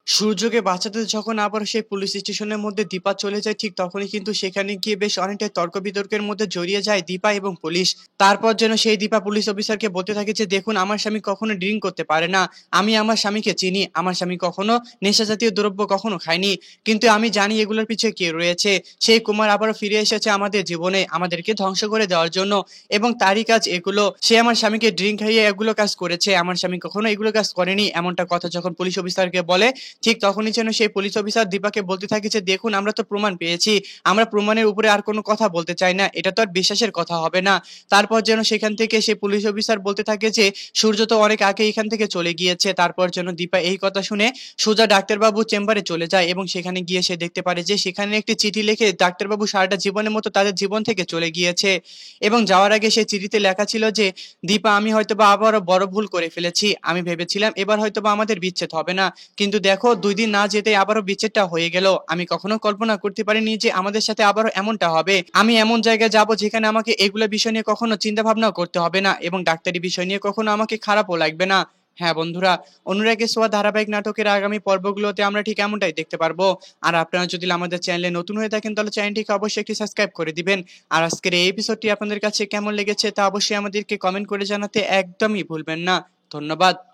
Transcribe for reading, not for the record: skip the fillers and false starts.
সূর্যকে বাঁচাতে যখন আবার সেই পুলিশ স্টেশনের মধ্যে দীপা চলে যায়, ঠিক তখনই কিন্তু সেখানে গিয়ে বেশ অনেকটাই তর্ক-বিতর্কের মধ্যে জড়িয়ে যায় দীপা এবং পুলিশ। তারপর যেন সেই দীপা পুলিশ অফিসারকে বলতে থাকে যে, "দেখুন, আমার স্বামী কখনো ড্রিংক করতে পারে না। আমি আমার স্বামীকে চিনি। আমার স্বামী কখনো নেশাজাতীয় দ্রব্য কখনো খায়নি। কিন্তু আমি জানি এগুলোর পিছে কে রয়েছে। সেই কুমার আবারও ফিরে এসেছে আমাদের জীবনে, আমাদেরকে ধ্বংস করে দেওয়ার জন্য। এবং তারই কাজ এগুলো। সে আমার স্বামীকে ড্রিংক খাইয়ে এগুলো কাজ করেছে। আমার স্বামী কখনো এগুলো কাজ করেনি।" এমনটা কথা যখন পুলিশ অফিসারকে বলে, ঠিক তখনই যেন সেই পুলিশ অফিসার দীপাকে বলতে থাকে যে, "দেখুন, আমরা তো প্রমাণ পেয়েছি। আমরা প্রমাণের উপরে আর কোনো কথা বলতে চাই না। এটা তো আর বিশ্বাসের কথা হবে না।" তারপর যেন সেখান থেকে সেই পুলিশ অফিসার বলতে থাকে যে, "সূর্য তো অনেক আগে এখান থেকে চলে গিয়েছে।" তারপর যেন দীপা এই কথা শুনে সোজা ডাক্তারবাবুর চেম্বারে চলে যায় এবং সেখানে গিয়ে সে দেখতে পারে যে সেখানে একটি চিঠি লিখে ডাক্তারবাবু সারাটা জীবনের মতো তাদের জীবন থেকে চলে গিয়েছে। এবং যাওয়ার আগে সেই চিঠিতে লেখা ছিল যে, "দীপা, আমি হয়তোবা আবারও বড় ভুল করে ফেলেছি। আমি ভেবেছিলাম এবার হয়তোবা আমাদের বিচ্ছেদ হবে না। কিন্তু দেখো, ২ দিন না যেতেই আবারও বিচ্ছেদটা হয়ে গেল। আমি কখনো কল্পনা করতে পারিনি যে আমাদের সাথে আবারও এমনটা হবে। আমি এমন জায়গায় যাবো যেখানে আমাকে এগুলা বিষয় নিয়ে কখনো চিন্তা ভাবনাও করতে হবে না এবং ডাক্তারি বিষয় নিয়ে কখনো আমাকে খারাপও লাগবে না।" হ্যাঁ বন্ধুরা, অনুরাগের ছোঁয়া ধারাবাহিক নাটকের আগামী পর্বগুলোতে আমরা ঠিক এমনটাই দেখতে পারবো। আর আপনারা যদি আমাদের চ্যানেলে নতুন হয়ে থাকেন তাহলে চ্যানেলটিকে অবশ্যই একটি সাবস্ক্রাইব করে দিবেন। আর আজকের এই এপিসোডটি আপনাদের কাছে কেমন লেগেছে তা অবশ্যই আমাদেরকে কমেন্ট করে জানাতে একদমই ভুলবেন না। ধন্যবাদ।